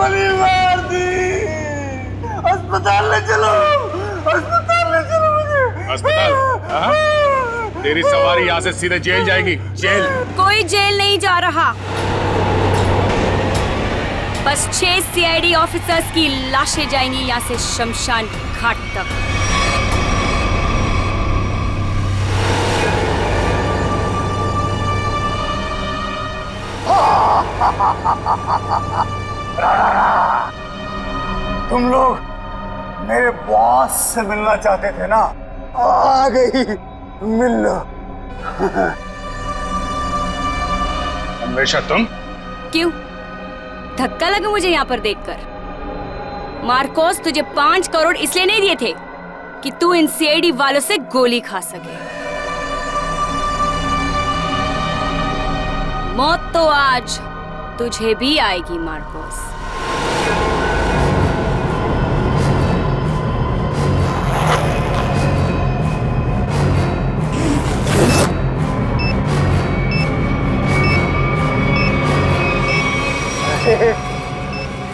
गोली मार दी। अस्पताल ले चलो, अस्पताल ले चलो मुझे। अस्पताल? हाँ? तेरी सवारी यहाँ से सीधे जेल जाएगी। जेल? कोई जेल नहीं जा रहा, बस 6 सीआईडी ऑफिसर्स की लाशें जाएंगी यहाँ से शमशान घाट तक। तुम लोग मेरे बॉस से मिलना चाहते थे ना, आ गई, मिल लो। अन्वेषा तुम? क्यों धक्का लगा मुझे यहाँ पर देखकर? मार्कोस तुझे 5 करोड़ इसलिए नहीं दिए थे कि तू इन सीआईडी वालों से गोली खा सके। मौत तो आज तुझे भी आएगी मार्कोस।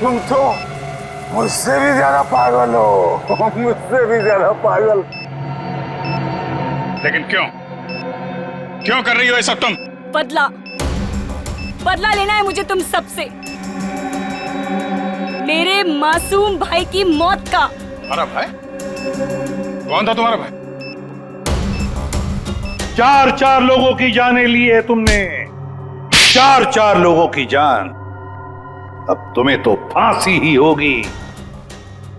तुम तो मुझसे भी ज्यादा पागल हो, मुझसे भी ज्यादा पागल। लेकिन क्यों क्यों कर रही हो ये सब तुम? बदला बदला लेना है मुझे तुम सबसे, मेरे मासूम भाई की मौत का। तुम्हारा भाई? कौन था तुम्हारा भाई? 4 लोगों की जानें ली है तुमने, 4 लोगों की जान। अब तुम्हें तो फांसी ही होगी,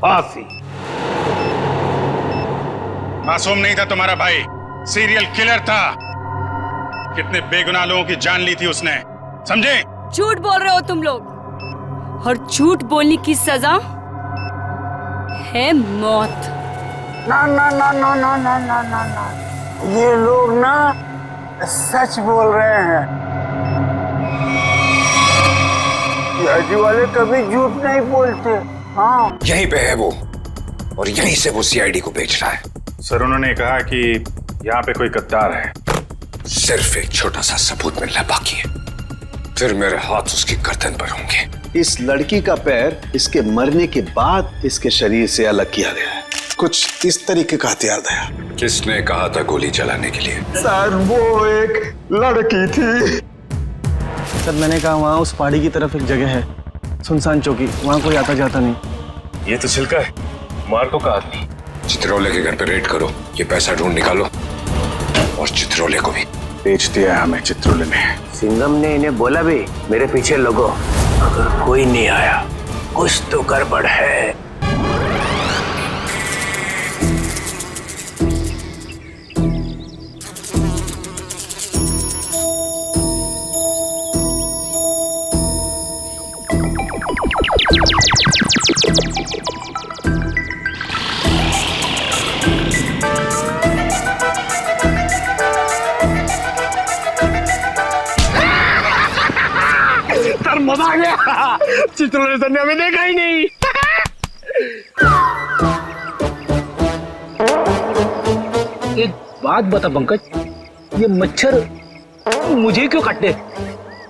फांसी। मासूम नहीं था तुम्हारा भाई, सीरियल किलर था। कितने बेगुनाह लोगों की जान ली थी उसने, समझे? झूठ बोल रहे हो तुम लोग, और झूठ बोलने की सजा है मौत। ना ना ना ना ना ना ना ना ना, ये लोग ना सच बोल रहे हैं। सीआईडी वाले कभी झूठ नहीं बोलते। हाँ, यहीं पे है वो, और यहीं से वो सीआईडी को बेच रहा है। सर उन्होंने कहा कि यहाँ पे कोई गद्दार है। सिर्फ एक छोटा सा सबूत मिलना बाकी है, फिर मेरे हाथ उसकी गर्दन पर होंगे। इस लड़की का पैर इसके मरने के बाद इसके शरीर से अलग किया गया है। कुछ इस तरीके का हथियार था। किसने कहा था गोली चलाने के लिए? सर वो एक लड़की थी। सर मैंने कहा वहाँ उस पहाड़ी की तरफ एक जगह है, सुनसान चौकी, वहाँ कोई आता जाता नहीं। ये तो छिलका है, मार्को का आदमी। चित्रोले के घर पे रेड करो, ये पैसा ढूंढ निकालो, और चित्रोले को भी। बेच दिया हमें चित्रोले ने। सिंघम ने इन्हें बोला भी मेरे पीछे लगो, अगर कोई नहीं आया कुछ तो गड़बड़ है। सर मजा आ गया, चित्रोले सर ने हमें देखा ही नहीं। एक बात बता पंकज, ये मच्छर मुझे क्यों काटते,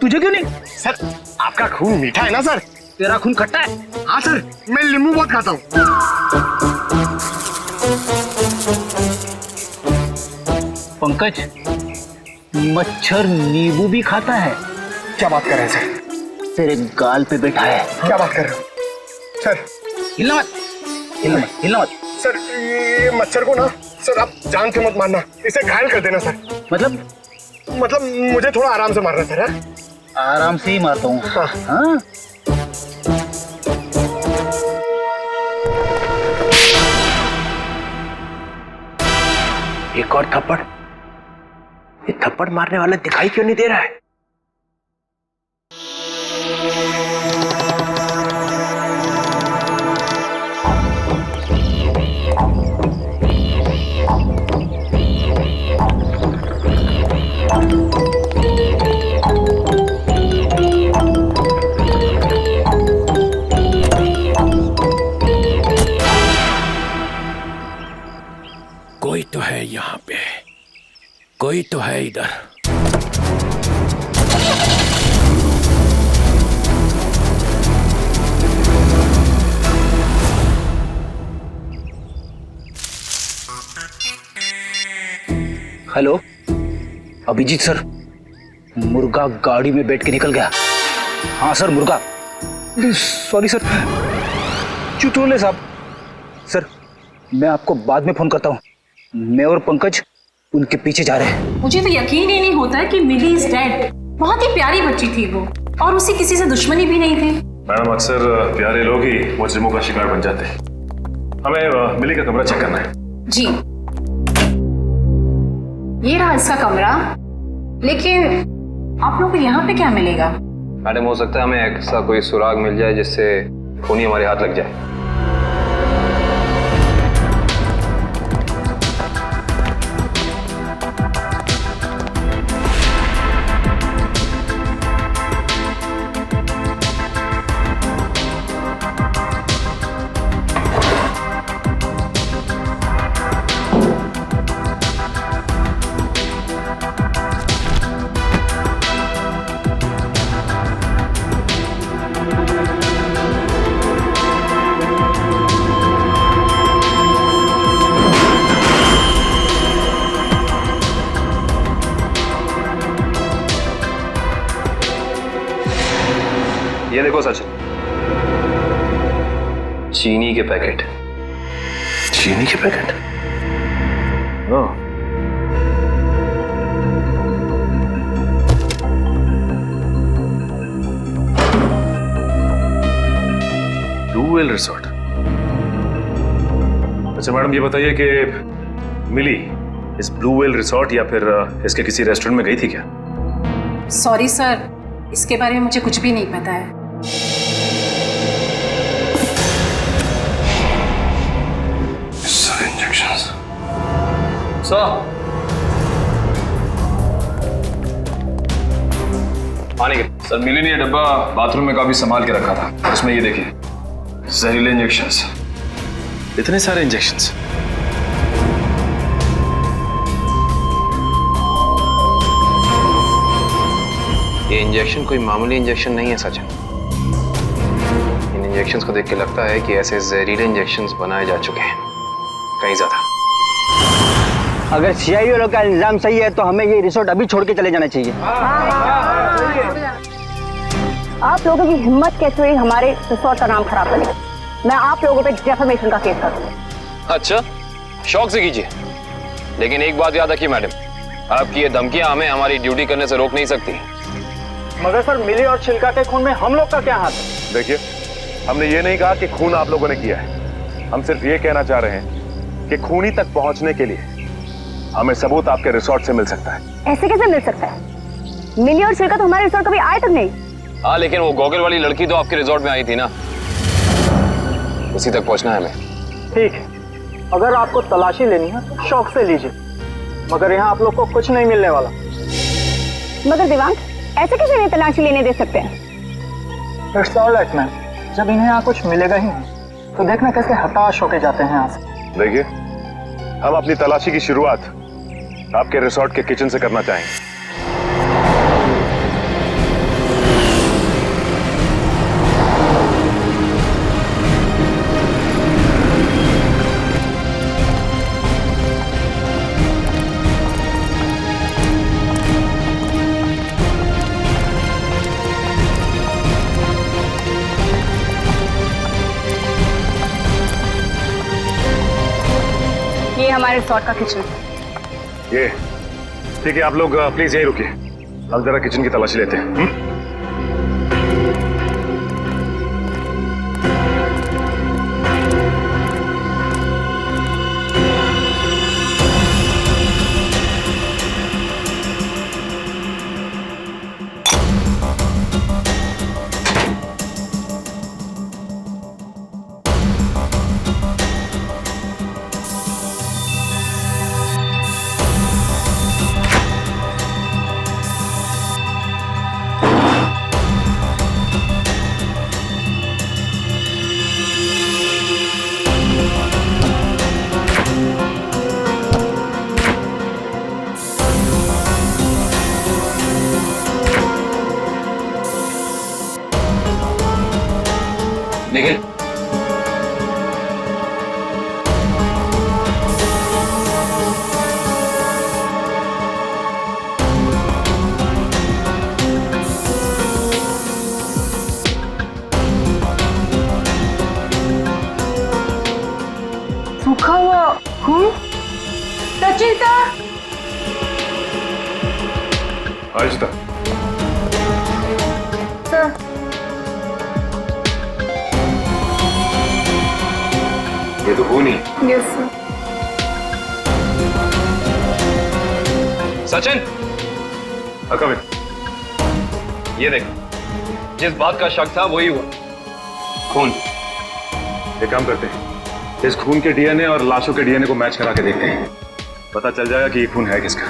तुझे क्यों नहीं? सर आपका खून मीठा है ना सर? तेरा खून खट्टा है? हाँ सर, मैं नींबू बहुत खाता हूँ। पंकज, मच्छर नींबू भी खाता है? क्या बात कर रहे हैं सर? तेरे गाल पे बैठा है। क्या बात कर रहे हो सर? हिलना मत, हिलना मत, हिलना मत। सर ये मच्छर को ना सर आप जान से मत मारना, इसे घायल कर देना सर। मतलब मुझे थोड़ा आराम से मारना सर। है? आराम से ही मारता हूँ। हाँ। हाँ? एक और थप्पड़। ये थप्पड़ मारने वाला दिखाई क्यों नहीं दे रहा है? कोई तो है यहाँ पे, कोई तो है इधर। हेलो अभिजीत सर, मुर्गा गाड़ी में बैठ के निकल गया। हाँ सर, मुर्गा। सॉरी सर, चुटोले साहब। सर मैं आपको बाद में फोन करता हूँ। मैं और पंकज उनके पीछे जा रहे हैं। मुझे तो यकीन ही नहीं होता कि मिली इज डेड। बहुत ही प्यारी बच्ची थी वो, और उसे किसी से दुश्मनी भी नहीं थी। मैडम, अक्सर प्यारे लोग ही मुजरिमों का शिकार बन जाते हैं। हमें मिली का कमरा चेक करना है। जी, ये रहा इसका कमरा। लेकिन आप लोग को यहाँ पे क्या मिलेगा? मैडम, हो सकता है हमें ऐसा कोई सुराग मिल जाए जिससे खूनी हमारे हाथ लग जाए। ये देखो सचिन, चीनी के पैकेट। चीनी के पैकेट? Blue whale resort. अच्छा मैडम, ये बताइए कि मिली इस ब्लू वेल रिसोर्ट या फिर इसके किसी रेस्टोरेंट में गई थी क्या? सॉरी सर, इसके बारे में मुझे कुछ भी नहीं पता है। पानी के सर, मिली ने ये डब्बा बाथरूम में काफी संभाल के रखा था। उसमें ये देखिए, जहरीले इंजेक्शंस। इतने सारे इंजेक्शंस? ये इंजेक्शन कोई मामूली इंजेक्शन नहीं है सचिन। इन इंजेक्शंस को देख के लगता है कि ऐसे जहरीले इंजेक्शंस बनाए जा चुके हैं, कहीं ज्यादा। अगर सीआईडी वालों का इल्जाम सही है तो हमें ये रिसोर्ट अभी छोड़ के चले जाना चाहिए। आप लोगों की हिम्मत कैसे हुई हमारे रिसोर्ट का नाम खराब करने? मैं आप लोगों पे डेफेमेशन का केस करूंगा। अच्छा, शौक से कीजिए, लेकिन एक बात याद रखिए मैडम, आपकी ये धमकियां हमें हमारी ड्यूटी करने से रोक नहीं सकती। मगर सर, मिली और छिलका के खून में हम लोग का क्या हाथ है? देखिए, हमने ये नहीं कहा कि खून आप लोगों ने किया है। हम सिर्फ ये कहना चाह रहे हैं कि खूनी तक पहुंचने के लिए हमें सबूत आपके रिसोर्ट से मिल सकता है। ऐसे कैसे मिल सकता है? मिली और छिलका तो हमारे रिसोर्ट कभी आए तक नहीं। हाँ, लेकिन वो गॉगल वाली लड़की तो आपके रिसोर्ट में आई थी ना, उसी तक पहुंचना है हमें। ठीक है, अगर आपको तलाशी लेनी है तो शौक से लीजिए, मगर यहाँ आप लोग को कुछ नहीं मिलने वाला। मगर दिवांग, ऐसे कैसे नहीं तलाशी लेने दे सकते हैं? इट्स ऑलराइट मैम, जब इन्हें यहाँ कुछ मिलेगा ही नहीं तो देखना कैसे हताश होके जाते हैं यहाँ से। देखिए, हम अपनी तलाशी की शुरुआत आपके रिसोर्ट के किचन से करना चाहेंगे। ये हमारे रिसोर्ट का किचन। ये ठीक है, आप लोग प्लीज यहीं रुकिए, हम जरा किचन की तलाशी लेते हैं। निखिल, अनीता। आहिस्ता। सर, ये तो खूनी। Yes sir. Sachin, come in. ये देख, जिस बात का शक था वही हुआ, खून। एक काम करते हैं, इस खून के डीएनए और लाशों के डीएनए को मैच करा के देखते हैं, पता चल जाएगा कि ये खून है किसका।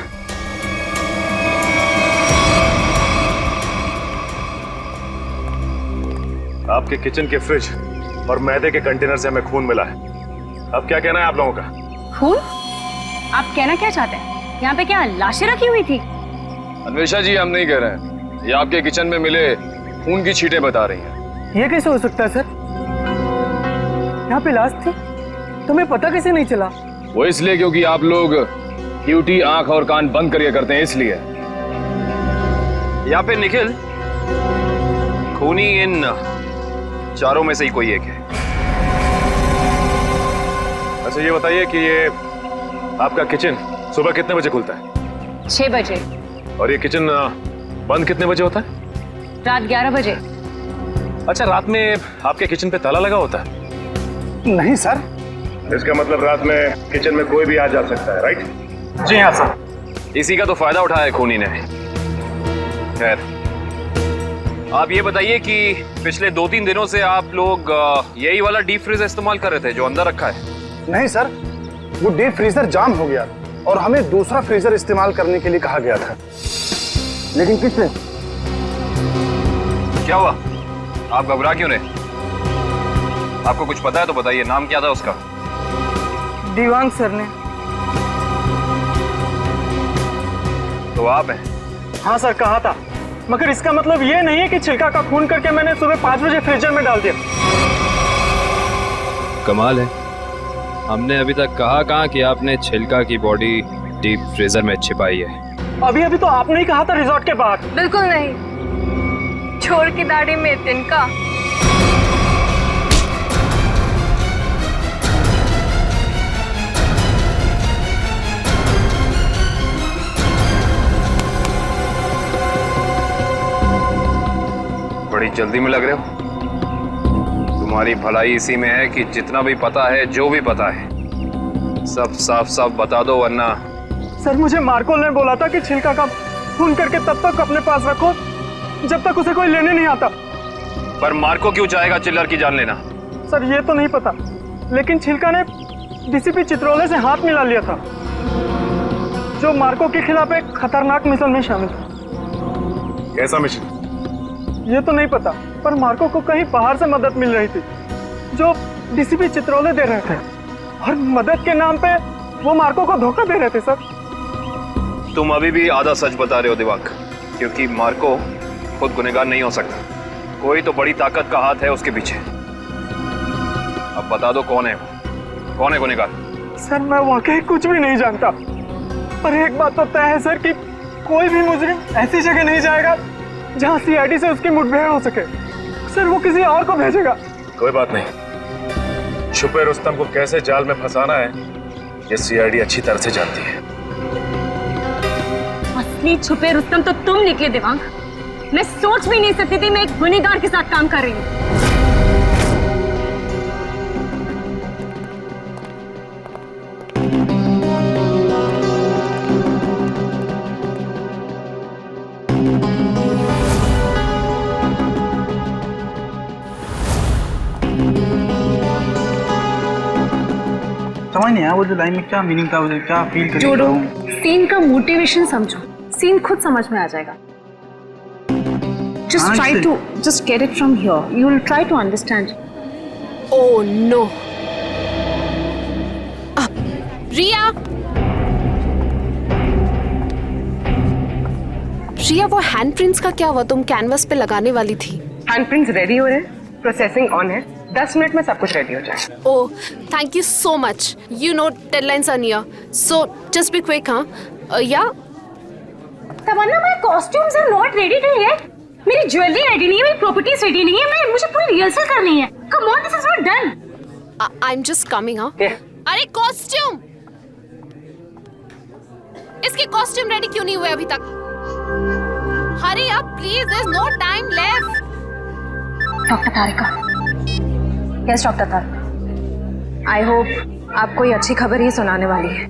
आपके किचन के फ्रिज और मैदे के कंटेनर से हमें खून मिला है। अब क्या कहना है आप लोगों का? खून? आप कहना क्या चाहते हैं? यहाँ पे क्या लाशें रखी हुई थी? अन्वेषा जी, हम नहीं कह रहे हैं, ये आपके किचन में मिले खून की छींटें बता रही हैं। ये कैसे हो सकता है सर? यहाँ पे लाश थी, तुम्हें पता कैसे नहीं चला? वो इसलिए क्योंकि आप लोग ड्यूटी आंख और कान बंद करके करते हैं, इसलिए। यहाँ पे निखिल खूनी इन चारों में से ही कोई एक है। अच्छा ये बताइए कि ये आपका किचन सुबह कितने बजे खुलता है? 6 बजे। और ये किचन बंद कितने बजे होता है? रात 11 बजे। अच्छा, रात में आपके किचन पे ताला लगा होता है? नहीं सर। इसका मतलब रात में किचन में कोई भी आ जा सकता है, राइट? जी हाँ सर। इसी का तो फायदा उठाया है खूनी ने। खैर, आप ये बताइए कि पिछले 2-3 दिनों से आप लोग यही वाला डीप फ्रीजर इस्तेमाल कर रहे थे जो अंदर रखा है? नहीं सर, वो डीप फ्रीजर जाम हो गया और हमें दूसरा फ्रीजर इस्तेमाल करने के लिए कहा गया था। लेकिन किसने? क्या हुआ? आप घबरा क्यों रहे? आपको कुछ पता है तो बताइए, नाम क्या था उसका? दीवान सर ने। तो आप हैं? हाँ सर, कहा था, मगर इसका मतलब ये नहीं है कि छिलका का खून करके मैंने सुबह 5 बजे फ्रीजर में डाल दिया। कमाल है, हमने अभी तक कहा कहाँ कि आपने छिलका की बॉडी डीप फ्रीजर में छिपाई है। अभी तो आपने ही कहा था रिजॉर्ट के बाहर। बिल्कुल नहीं, छोड़ की दाढ़ी में तिनका। बड़ी जल्दी में लग रहे हो। तुम्हारी भलाई इसी में है कि जितना भी पता है, जो भी पता है, सब साफ साफ बता दो, वरना। सर, मुझे मार्को ने बोला था कि छिलका का खून करके तब तक अपने पास रखो जब तक उसे कोई लेने नहीं आता। पर मार्को क्यों चाहेगा चिल्लर की जान लेना? सर, ये तो नहीं पता, लेकिन छिलका ने डीसीपी चित्रोले से हाथ मिला लिया था, जो मार्को के खिलाफ एक खतरनाक मिशन में शामिल था। कैसा मिशन? ये तो नहीं पता, पर मार्को को कहीं बाहर से मदद मिल रही थी जो डीसीपी चित्रोले दे रहे थे, और मदद के नाम पे वो मार्को को धोखा दे रहे थे। सर, तुम अभी भी आधा सच बता रहे हो दिवाक, क्योंकि मार्को खुद गुनहगार नहीं हो सकता। कोई तो बड़ी ताकत का हाथ है उसके पीछे। अब बता दो कौन है वो? कौन है गुनहगार? सर, मैं वाकई कुछ भी नहीं जानता, पर एक बात तो तय है सर कि कोई भी मुजरिम ऐसी जगह नहीं जाएगा जहां सीआईडी से उसकी मुठभेड़ हो सके। सर, वो किसी और को भेजेगा। कोई बात नहीं, छुपे रुस्तम को कैसे जाल में फंसाना है ये सीआईडी अच्छी तरह से जानती है। असली छुपे रुस्तम तो तुम निकले दिमाग। मैं सोच भी नहीं सकती थी मैं एक गुनहगार के साथ काम कर रही हूँ। समझ नहीं आया वो जो लाइन में क्या मीनिंग था, उसे क्या फील कर जोड़ो, सीन का मोटिवेशन समझो, सीन खुद समझ में आ जाएगा। Just try to just get it from here. You will try to understand. Oh no. रिया, रिया, वो हैंडप्रिंट्स का क्या हुआ? तुम कैनवस पे लगाने वाली थी। हैंडप्रिंट्स रेडी हो रहे हैं, प्रोसेसिंग ऑन है, 10 मिनट में सब कुछ रेडी हो जाएगा। Oh, thank you so much. You know deadlines are near, so just be quick, हाँ? Yeah. Tamanna, my costumes are not ready till yet. मेरी ज्वेलरी रेडी नहीं है, मेरी प्रॉपर्टीज रेडी नहीं है, मुझे पूरी रिहर्सल करनी है। Come on, this is not done. I'm just coming, हाँ? Yeah. अरे कॉस्ट्यूम! इसके कॉस्ट्यूम रेडी क्यों नहीं हुए अभी तक? Hurry up please, there is no time left. Doctor Tarika, yes doctor Tarika, I hope आप कोई अच्छी खबर ही सुनाने वाली है।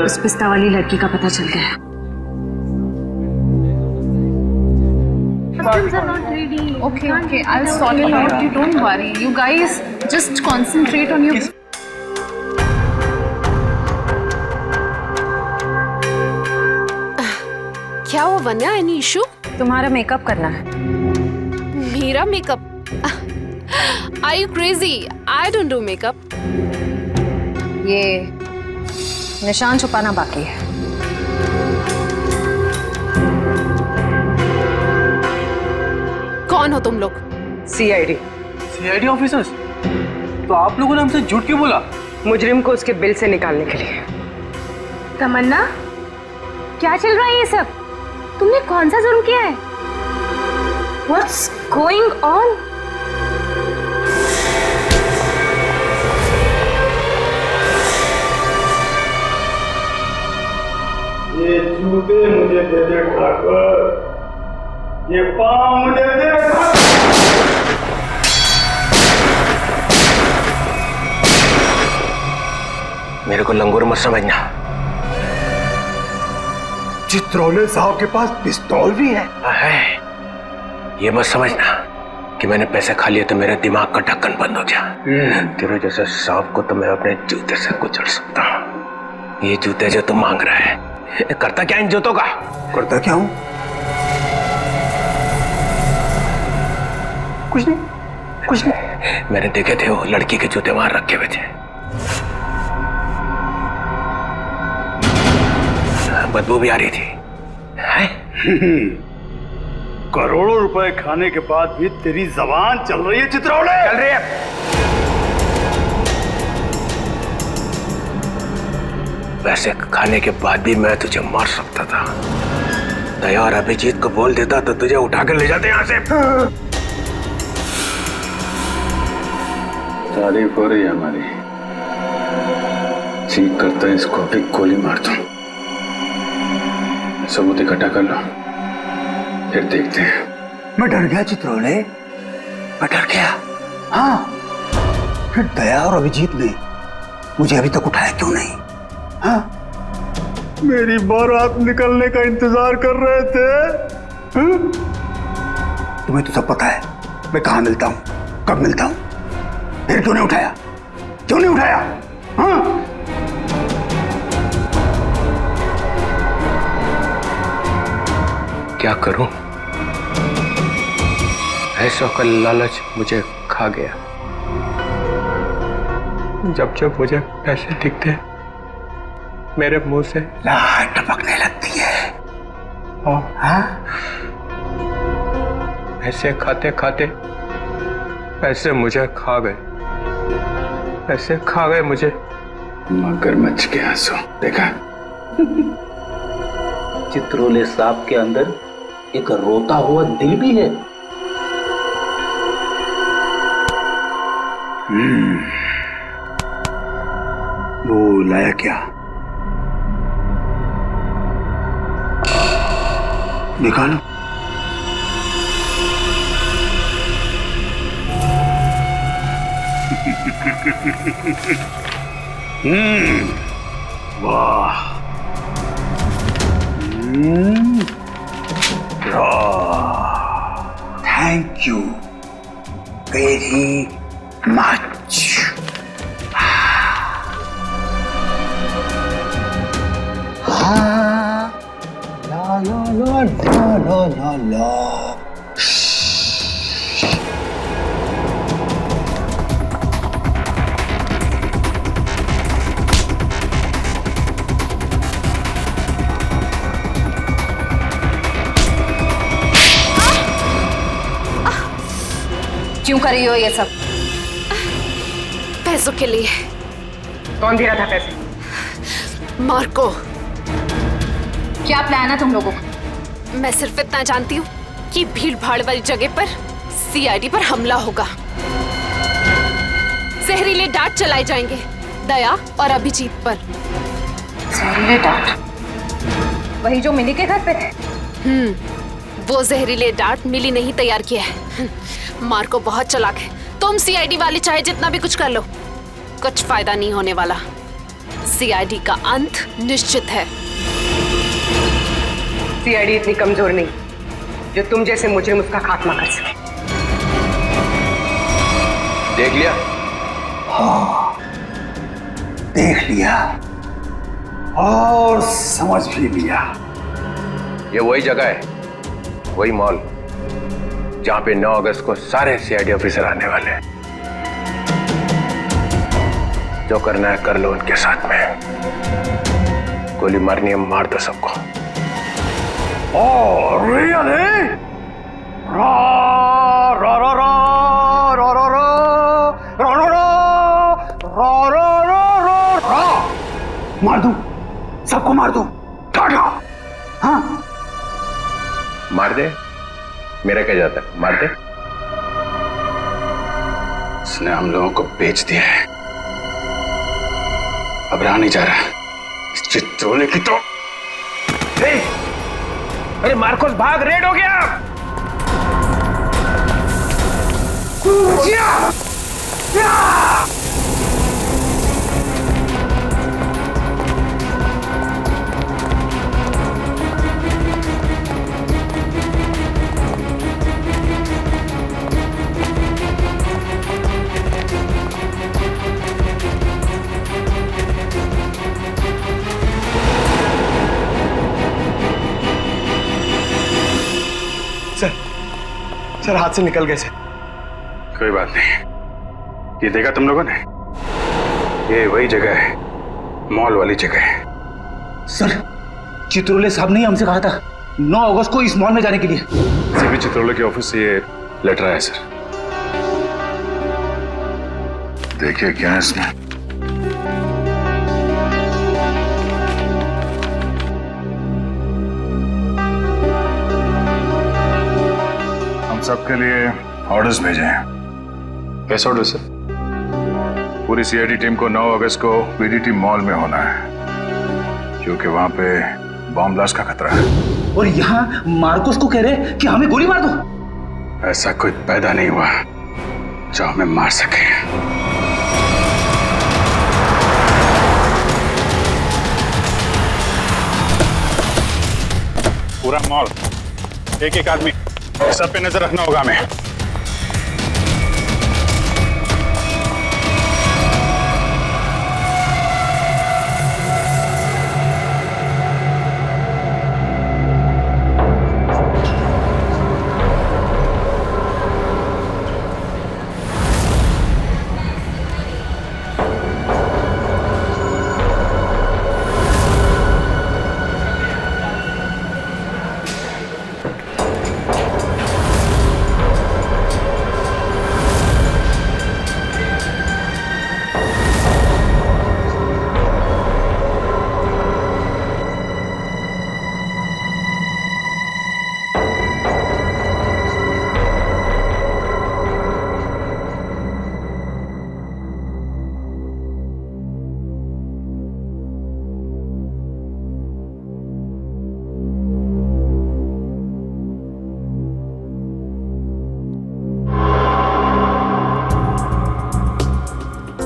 उस पिस्ता वाली लड़की का पता चल गया है। Okay, I'll sort it out. You don't worry. You guys just concentrate on your. क्या हुआ वन्या? Any issue? तुम्हारा मेकअप करना है। मेरा makeup? Are you crazy? I don't do makeup. ये निशान छुपाना बाकी है। कौन हो तुम लोग? CID officers? तो आप लोगों ने हमसे झूठ क्यों बोला? मुजरिम को उसके बिल से निकालने के लिए। तमन्ना, क्या चल रहा है ये सब? तुमने कौन सा जुर्म किया है? What's going on? ये जूते मुझे दे दे ठाकुर, ये पाँव मुझे दे दे। मेरे को लंगूर मत समझना। चित्रोले साहब के पास पिस्तौल भी है। ये मत समझना कि मैंने पैसे खा लिए तो मेरे दिमाग का ढक्कन बंद हो गया। तेरे जैसे सांप को तो मैं अपने जूते से कुचल सकता हूँ। ये जूते जो तुम मांग रहा है, करता क्या इन जूतों का? करता क्या हूँ? कुछ नहीं। मैंने देखे थे वो लड़की के जूते वहां रखे हुए थे। बदबू भी आ रही थी। करोड़ों रुपए खाने के बाद भी तेरी जबान चल रही है चित्रोले? चल रही है। पैसे खाने के बाद भी मैं तुझे मार सकता था। दया और अभिजीत को बोल देता तो तुझे उठा कर ले जाते यहाँ से। तारीफ हो रही है हमारी। ठीक करता है इसको भी गोली मार दूं। सबूत इकट्ठा कर लो, फिर देखते हैं। मैं डर गया चित्रोले, मैं डर गया। हाँ, फिर दया और अभिजीत ने मुझे अभी तक उठाया क्यों नहीं? हाँ, मेरी बारात निकलने का इंतजार कर रहे थे। हाँ? तुम्हें तो सब पता है मैं कहाँ मिलता हूँ, कब मिलता हूँ। फिर क्यों नहीं उठाया? क्यों नहीं उठाया? हाँ? क्या करूं? ऐसा का लालच मुझे खा गया। जब जब मुझे पैसे दिखते मेरे मुंह से लार टपकने लगती है। हाँ? पैसे खाते खाते पैसे मुझे खा गए। पैसे खा गए मुझे। मगरमच्छ के आंसू देखा? चित्रोले सांप के अंदर एक रोता हुआ दिल भी है। वो लाया क्या? निकालो। वाह, थैंक यू वेरी मच। ला ला ला ला ला ला ला। क्यों कर रही हो ये सब? पैसों के लिए। कौन दे रहा था पैसे? मार्को। क्या प्लान है तुम लोगों का? मैं सिर्फ इतना जानती हूँ कि भीड़ भाड़ वाली जगह पर सीआईडी पर हमला होगा। जहरीले डांट चलाए जाएंगे दया और अभिजीत पर। जहरीले डांट? वही जो मिली के घर पे थे? वो जहरीले डांट मिली नहीं तैयार किया है। मार्को बहुत चालाक है। तुम सीआईडी वाले चाहे जितना भी कुछ कर लो, कुछ फायदा नहीं होने वाला। सीआईडी का अंत निश्चित है। सीआईडी इतनी कमजोर नहीं जो तुम जैसे मुजरिम उसका खात्मा कर सके। देख लिया? हाँ, देख लिया और समझ भी लिया। ये वही जगह है, वही मॉल जहां पे 9 अगस्त को सारे सीआईडी ऑफिसर आने वाले हैं। जो करना है कर लो उनके साथ में। गोली मारनी है मार दो सबको। रियली? रा रा रा रा रा रा रा रा रा रा रा रा रा। मार दूं, सबको मार दूं। टाटा। हाँ, मार दे, मेरा क्या जाता है, मार दे। इसने हम लोगों को बेच दिया है, अब रहा नहीं जा रहा इस चित्रोले की तो। अरे मार्कोस भाग, रेड हो गया। सर हाथ से निकल गए सर। कोई बात नहीं, ये देखा तुम लोगों ने? ये वही जगह है, मॉल वाली जगह है। सर, चित्रोले साहब ने हमसे कहा था 9 अगस्त को इस मॉल में जाने के लिए। सीपी चित्रोले के ऑफिस से ये लेटर आया सर। देखिए क्या है इसमें। हम सबके लिए ऑर्डर्स भेजे हैं। कैसे ऑर्डर सर? पूरी सीआईडी टीम को 9 अगस्त को बीडीटी मॉल में होना है, क्योंकि वहां पे बॉम्ब ब्लास्ट का खतरा है। और यहाँ मार्कोस को कह रहे कि हमें गोली मार दो। ऐसा कोई पैदा नहीं हुआ जो हमें मार सके। पूरा मॉल, एक एक आदमी, सब पे नजर रखना होगा हमें।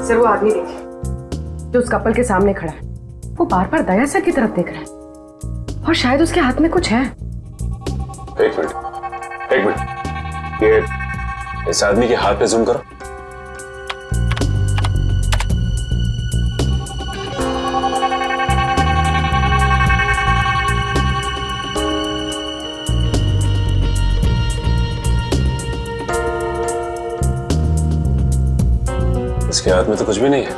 सर वो आदमी देखिए जो उस कपल के सामने खड़ा है, वो बार बार दया सर की तरफ देख रहा है और शायद उसके हाथ में कुछ है। एक मिनट, ये इस आदमी के हाथ पे जूम करो। इसके हाथ में तो कुछ भी नहीं है।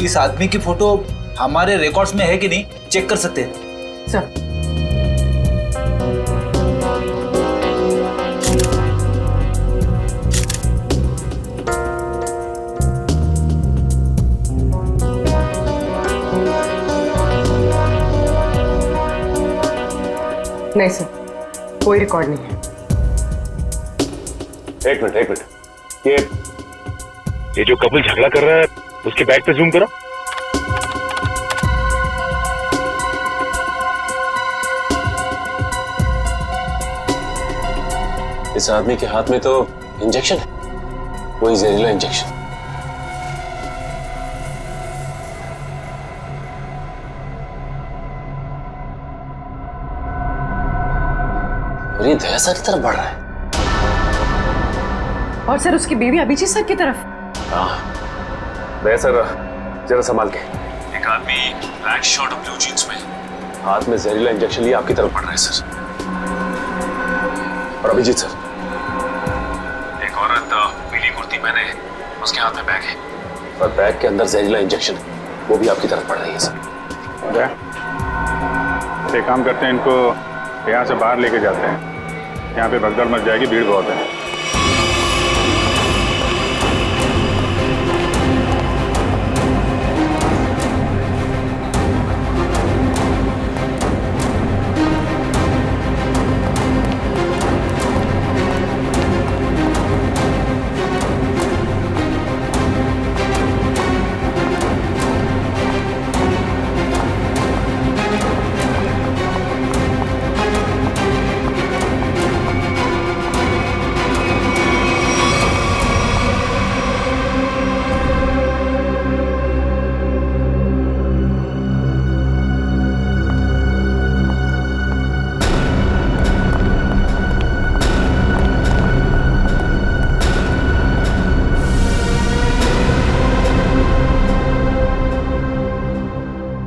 इस आदमी की फोटो हमारे रिकॉर्ड्स में है कि नहीं, चेक कर सकते हैं सर। नहीं सर, कोई रिकॉर्ड नहीं है। एक मिनट, ये जो कपल झगड़ा कर रहा है उसके बैग पे जूम करो। इस आदमी के हाथ में तो इंजेक्शन है, वही जहरीला इंजेक्शन। और ये दया सर की तरफ बढ़ रहा है। और सर उसकी बीवी अभिजीत सर की तरफ। हाँ दया सर, जरा संभाल के। एक आदमी ब्लैक शर्ट और ब्लू जींस में हाथ में जहरीला इंजेक्शन लिए आपकी तरफ बढ़ रहा है सर। और अभिजीत सर, एक औरत पीली कुर्ती पहने, उसके हाथ में बैग है और बैग के अंदर जहरीला इंजेक्शन है, वो भी आपकी तरफ बढ़ रही है सर। एक काम करते हैं, इनको यहाँ से बाहर लेके जाते हैं। यहाँ पे भगदड़ मच जाएगी, भीड़ बहुत है।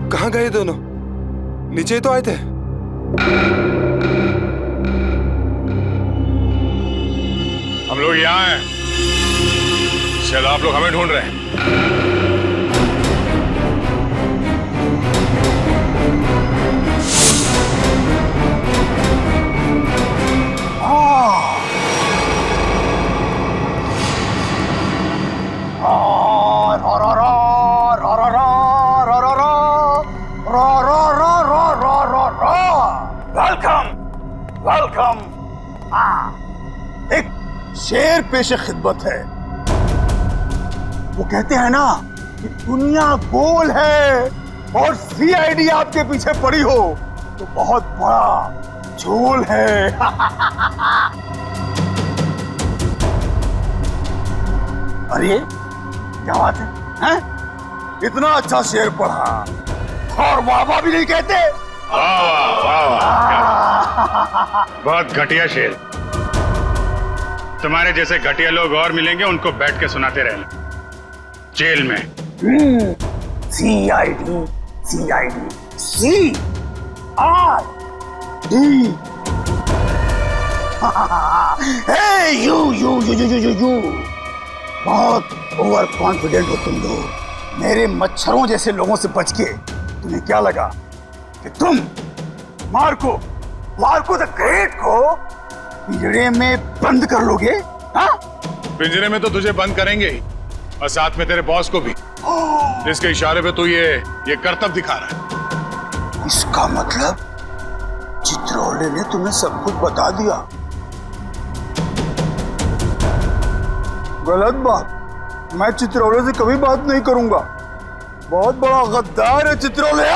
कहाँ गए दोनों? नीचे तो आए थे। हम लोग यहाँ हैं, शायद आप लोग हमें ढूंढ रहे हैं। वेलकम। एक शेर पेशे खिदमत है। वो कहते हैं ना कि दुनिया गोल है और सीआईडी आपके पीछे पड़ी हो तो बहुत बड़ा झोल है। अरे क्या बात है, हैं? इतना अच्छा शेर पढ़ा और वाह भी नहीं कहते। बहुत घटिया शेर। तुम्हारे जैसे घटिया लोग और मिलेंगे, उनको बैठ के सुनाते रहना जेल में। CID CID CID। Hey you बहुत ओवर कॉन्फिडेंट हो तुम लोग। मेरे मच्छरों जैसे लोगों से बच के तुम्हें क्या लगा कि तुम मार्को द ग्रेट को पिंजरे में बंद कर लोगे? हाँ? पिंजरे में तो तुझे बंद करेंगे ही, और साथ में तेरे बॉस को भी। इसके इशारे पे तू ये करतब दिखा रहा है। इसका मतलब चित्रोले ने तुम्हें सब कुछ बता दिया। गलत बात। मैं चित्रोले से कभी बात नहीं करूंगा। बहुत बड़ा गद्दार है चित्रोले।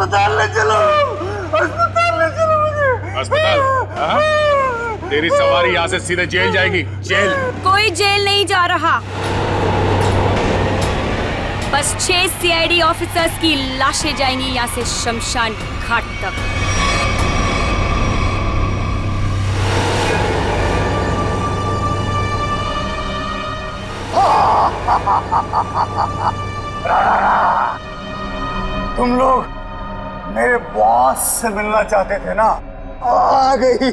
अस्पताल ले चलो, अस्पताल ले चलो मुझे। अस्पताल? हाँ? तेरी सवारी यहाँ से सीधे जेल जाएगी, जेल। कोई जेल नहीं जा रहा, बस 6 सीआईडी ऑफिसर्स की लाशें जाएंगी यहाँ से शमशान घाट तक। तुम लोग मेरे बॉस से मिलना चाहते थे ना, आ गई,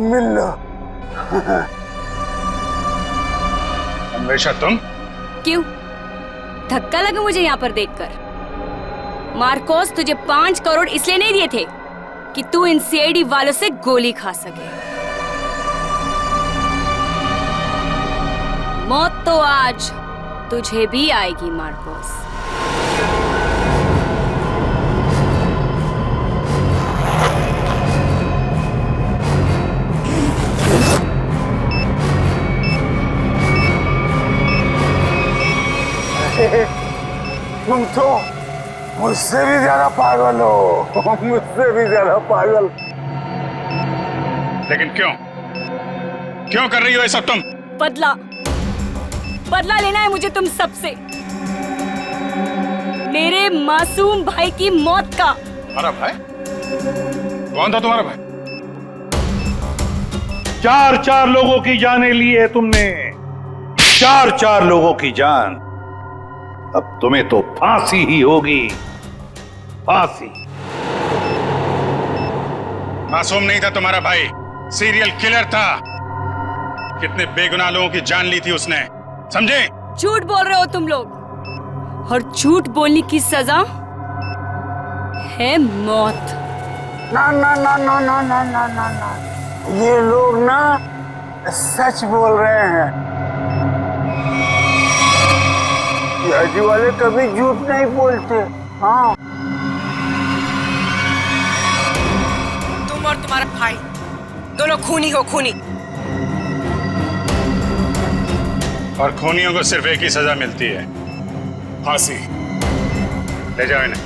मिल लो। हमेशा तुम? क्यों? धक्का लगा मुझे यहाँ पर देखकर? मार्कोस तुझे 5 करोड़ इसलिए नहीं दिए थे कि तू इन सीआईडी वालों से गोली खा सके। मौत तो आज तुझे भी आएगी मार्कोस। तुम तो मुझसे भी ज्यादा पागल हो, मुझसे भी ज्यादा पागल। लेकिन क्यों? क्यों कर रही हो ये सब तुम? बदला, बदला लेना है मुझे तुम सबसे, मेरे मासूम भाई की मौत का। तुम्हारा भाई? कौन था तुम्हारा भाई? 4 लोगों की जानें ली है तुमने, 4 लोगों की जान। अब तुम्हें तो फांसी ही होगी, फांसी। मासूम नहीं था तुम्हारा भाई, सीरियल किलर था। कितने बेगुनाह लोगों की जान ली थी उसने, समझे? झूठ बोल रहे हो तुम लोग, और झूठ बोलने की सजा है मौत। ना ना ना ना ना ना ना ना ना, ये लोग ना सच बोल रहे हैं। सीआईडी वाले कभी झूठ नहीं बोलते। हाँ, तुम और तुम्हारा भाई दोनों खूनी हो, खूनी। और खूनियों को सिर्फ एक ही सजा मिलती है, फांसी। ले जाओ इन्हें।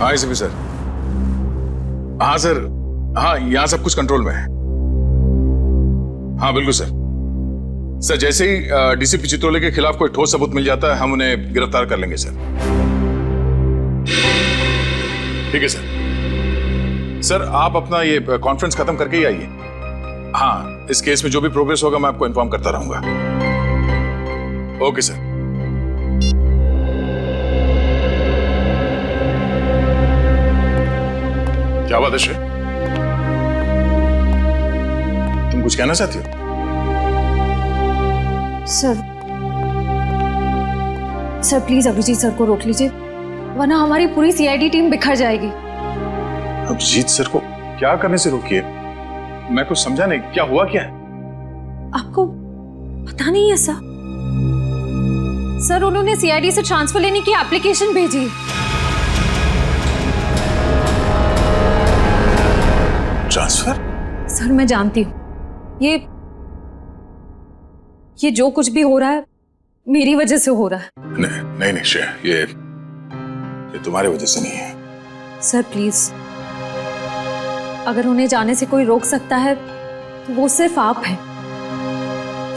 हाँ एसीपी सर। हाँ सर, हाँ यहाँ सब कुछ कंट्रोल में है। हाँ बिल्कुल सर। सर जैसे ही डीसीपी चित्रोले के खिलाफ कोई ठोस सबूत मिल जाता है, हम उन्हें गिरफ्तार कर लेंगे सर। ठीक है सर। सर आप अपना ये कॉन्फ्रेंस खत्म करके ही आइए। हाँ, इस केस में जो भी प्रोग्रेस होगा मैं आपको इन्फॉर्म करता रहूंगा। Okay sir. क्या बात है श्रेय? तुम कुछ कहना चाहती हो? सर प्लीज अभिजीत सर को रोक लीजिए, वरना हमारी पूरी सीआईडी टीम बिखर जाएगी। अभिजीत सर को क्या करने से रोकिए? मैं कुछ समझा नहीं, क्या हुआ क्या है? आपको पता नहीं है सर? सर उन्होंने सीआईडी से ट्रांसफर लेने की एप्लीकेशन भेजी। ट्रांसफर? सर मैं जानती हूँ ये जो कुछ भी हो रहा है मेरी वजह से हो रहा है। नहीं नहीं श्रेय, ये तुम्हारी वजह से नहीं है। सर प्लीज, अगर उन्हें जाने से कोई रोक सकता है तो वो सिर्फ आप हैं।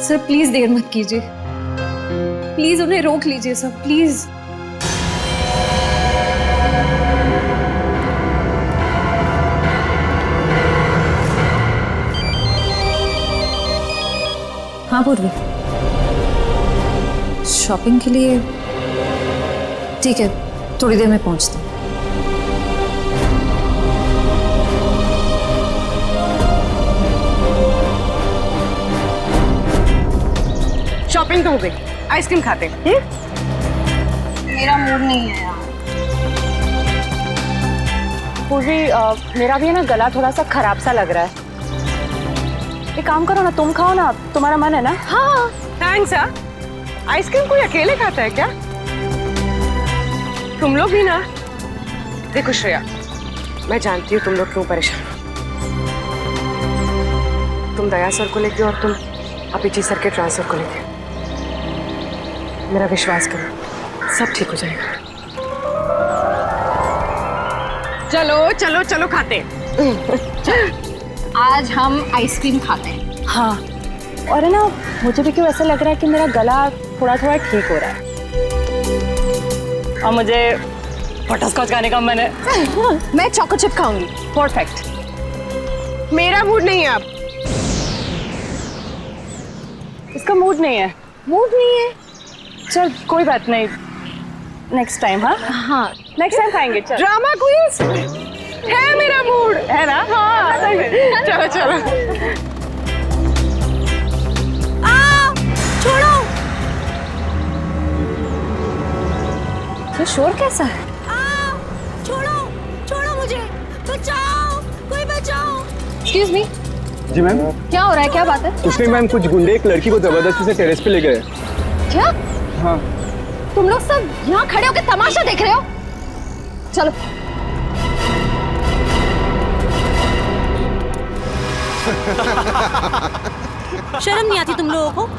सर प्लीज देर मत कीजिए, प्लीज उन्हें रोक लीजिए सर, प्लीज। हाँ पूर्वी, शॉपिंग के लिए? ठीक है, थोड़ी देर में पहुंचता हूँ। शॉपिंग तो हो गई, आइसक्रीम खाते हैं? मेरा मूड नहीं है यार। पूर्वी, मेरा भी है ना गला थोड़ा सा खराब सा लग रहा है। एक काम करो ना, तुम खाओ ना, तुम्हारा मन है ना? हाँ थैंक्स यार। आइसक्रीम कोई अकेले खाता है क्या? तुम लोग भी ना। देखो श्रेया, मैं जानती हूँ तुम लोग क्यों परेशान हो। तुम दया सर को लेके और तुम अभिजीत सर के ट्रांसफर को लेके। मेरा विश्वास करो, सब ठीक हो जाएगा। चलो चलो चलो खाते। आज हम आइसक्रीम खाते हैं। हाँ, और है ना, मुझे भी क्यों ऐसा लग रहा है कि मेरा गला थोड़ा थोड़ा ठीक हो रहा है और मुझे बटरस्कॉच खाने का मन है। मैं चॉको चिप खाऊंगी। परफेक्ट। मेरा मूड नहीं है अब। इसका मूड नहीं है। मूड नहीं है? चल कोई बात नहीं, नेक्स्ट टाइम। हाँ हाँ, नेक्स्ट टाइम खाएंगे। चल ड्रामा क्वींस है, मेरा मूड है ना। हाँ चलो चलो। छोड़ो। ये शोर कैसा है? छोड़ो छोड़ो मुझे, बचाओ, कोई बचाओ। Excuse me. जी मैम। क्या हो रहा है, क्या बात है? उसने मैम कुछ गुंडे एक लड़की को जबरदस्ती से टेरेस पे ले गए। क्या? हाँ। तुम लोग सब यहाँ खड़े होकर तमाशा देख रहे हो? चलो। शर्म नहीं आती तुम लोगों को?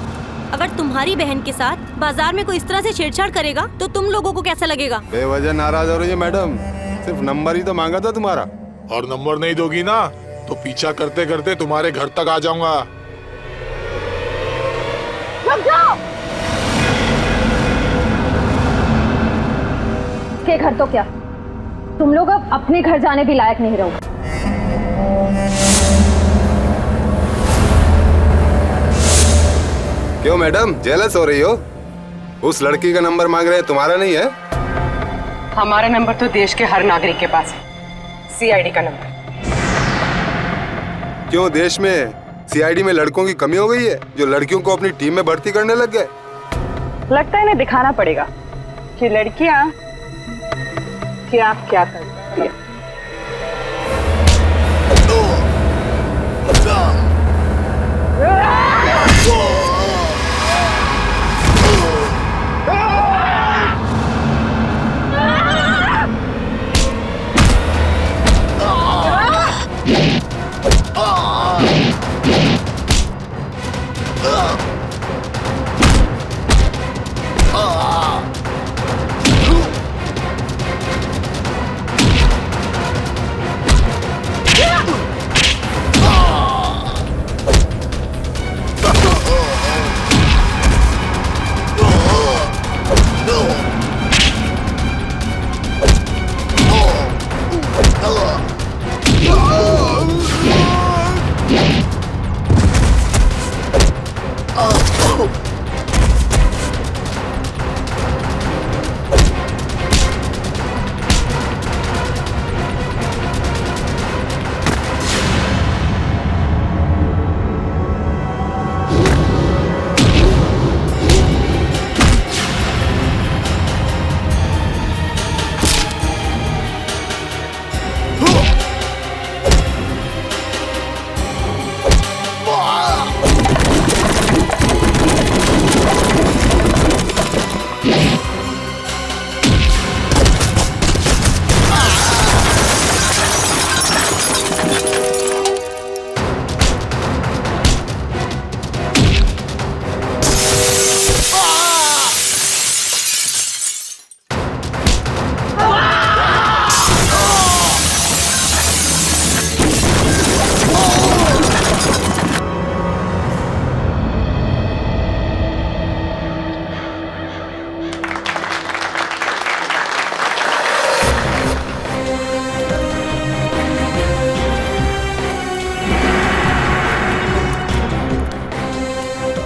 अगर तुम्हारी बहन के साथ बाजार में कोई इस तरह से छेड़छाड़ करेगा तो तुम लोगों को कैसा लगेगा? बेवजह नाराज हो रही है मैडम, सिर्फ नंबर ही तो मांगा था तुम्हारा। और नंबर नहीं दोगी ना तो पीछा करते करते तुम्हारे घर तक आ जाऊंगा। रुक जाओ। के घर तो क्या, तुम लोग अब अपने घर जाने भी लायक नहीं रहोगे। क्यों मैडम, जेलस हो रही हो? उस लड़की का नंबर मांग रहे हैं, तुम्हारा नहीं है? हमारा नंबर तो देश के हर नागरिक के पास है, सीआईडी का नंबर। क्यों, देश में सीआईडी में लड़कों की कमी हो गई है जो लड़कियों को अपनी टीम में भर्ती करने लग गए? लगता है इन्हें दिखाना पड़ेगा कि लड़कियां क्या क्या करती है।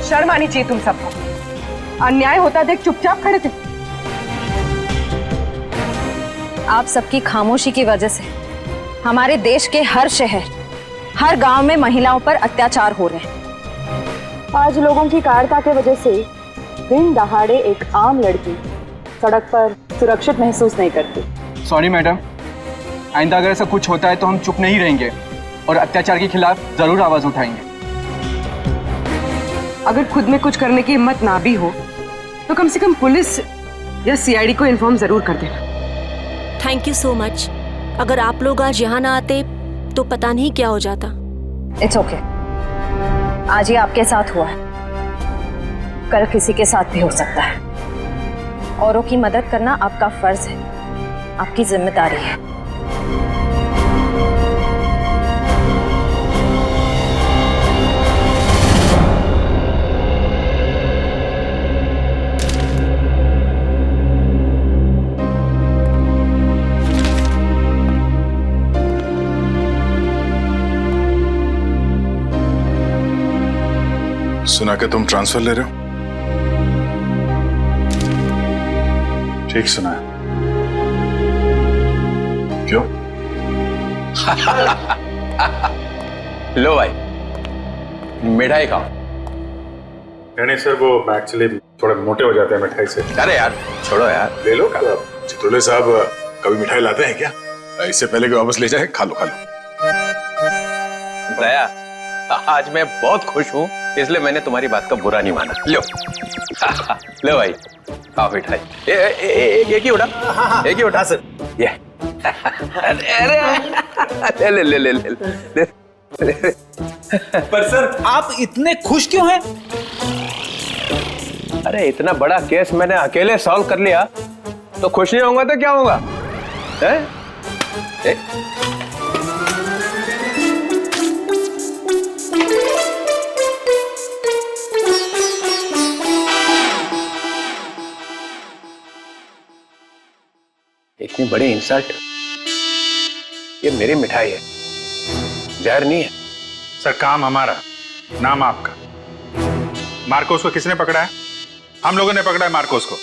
शर्म आनी चाहिए तुम सबको। अन्याय होता देख चुपचाप खड़े थे। आप सबकी खामोशी की वजह से हमारे देश के हर शहर, हर गांव में महिलाओं पर अत्याचार हो रहे हैं। आज लोगों की कायरता की वजह से दिन दहाड़े एक आम लड़की सड़क पर सुरक्षित महसूस नहीं करती। सॉरी मैडम, आइंदा अगर ऐसा कुछ होता है तो हम चुप नहीं रहेंगे और अत्याचार के खिलाफ जरूर आवाज उठाएंगे। अगर खुद में कुछ करने की हिम्मत ना भी हो तो कम से कम पुलिस या सीआईडी को इन्फॉर्म जरूर कर देना। Thank you so much. अगर आप लोग आज यहाँ ना आते तो पता नहीं क्या हो जाता। It's okay. आज ये आपके साथ हुआ है, कल किसी के साथ भी हो सकता है। औरों की मदद करना आपका फर्ज है, आपकी जिम्मेदारी है। सुना कि तुम ट्रांसफर ले रहे हो? ठीक सुना है। क्यों? लो भाई, मिठाई खाओ। नहीं सर, वो एक्चुअली थोड़े मोटे हो जाते हैं मिठाई से। अरे यार छोड़ो यार, ले लो। चितौले साहब कभी मिठाई लाते हैं क्या? इससे पहले कि वापस ले जाए, खा लो खा लो। दया, आज मैं बहुत खुश हूँ, इसलिए मैंने तुम्हारी बात का बुरा नहीं माना। लो लो भाई, खाओ मिठाई। एक ही उठा, एक ही उठा सर। ये अरे ले ले ले ले ले। पर सर आप इतने खुश क्यों हैं? अरे इतना बड़ा केस मैंने अकेले सॉल्व कर लिया, तो खुश नहीं होऊंगा तो क्या होगा? इतनी बड़ी इंसल्ट, ये मेरी मिठाई है, जहर नहीं है। सर काम हमारा, नाम आपका। मार्कोस को किसने पकड़ा है? हम लोगों ने पकड़ा है मार्कोस को।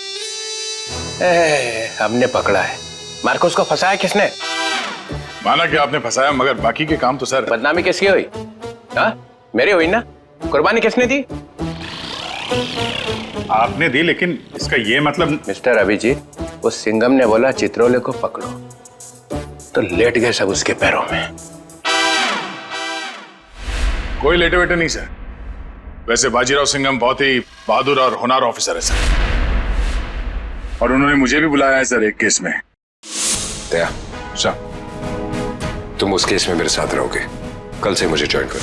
हमने पकड़ा है। मार्कोस को फंसाया किसने? माना कि आपने फंसाया, मगर बाकी के काम तो सर। बदनामी किसकी हुई? हाँ मेरी हुई ना। कुर्बानी किसने दी? आपने दी, लेकिन इसका ये मतलब। मिस्टर अभिजीत, उस सिंघम ने बोला चित्रोले को पकड़ो, तो लेट गए सब उसके पैरों में। कोई लेटे वेटे नहीं सर। वैसे बाजीराव सिंघम बहुत ही बहादुर और होनहार ऑफिसर है सर, और उन्होंने मुझे भी बुलाया है सर एक केस में। दया, तुम उस केस में मेरे साथ रहोगे, कल से मुझे ज्वाइन करो।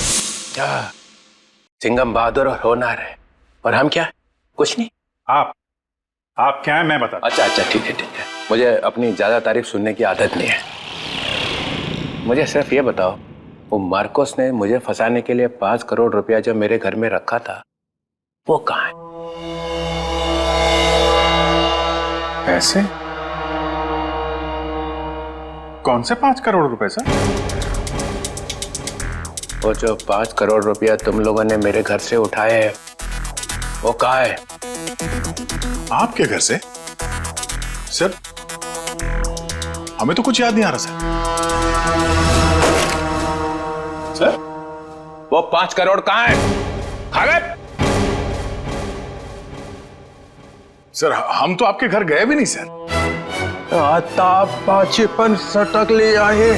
सिंघम बहादुर और होनहार है, और हम क्या? कुछ नहीं। आप क्या है मैं बता। अच्छा अच्छा, ठीक है ठीक है। मुझे अपनी ज्यादा तारीफ सुनने की आदत नहीं है। मुझे सिर्फ ये बताओ, वो मार्कोस ने मुझे फंसाने के लिए 5 करोड़ रुपया जो मेरे घर में रखा था, वो कहाँ है? पैसे? कौन से 5 करोड़ रुपए सर? वो जो 5 करोड़ रुपया तुम लोगों ने मेरे घर से उठाए हैं, वो कहाँ है? आपके घर से? सर हमें तो कुछ याद नहीं आ रहा सर। वो 5 करोड़ कहाँ है? खा गए? सर हम तो आपके घर गए भी नहीं सर। आता पाछेपन सटक ले आए।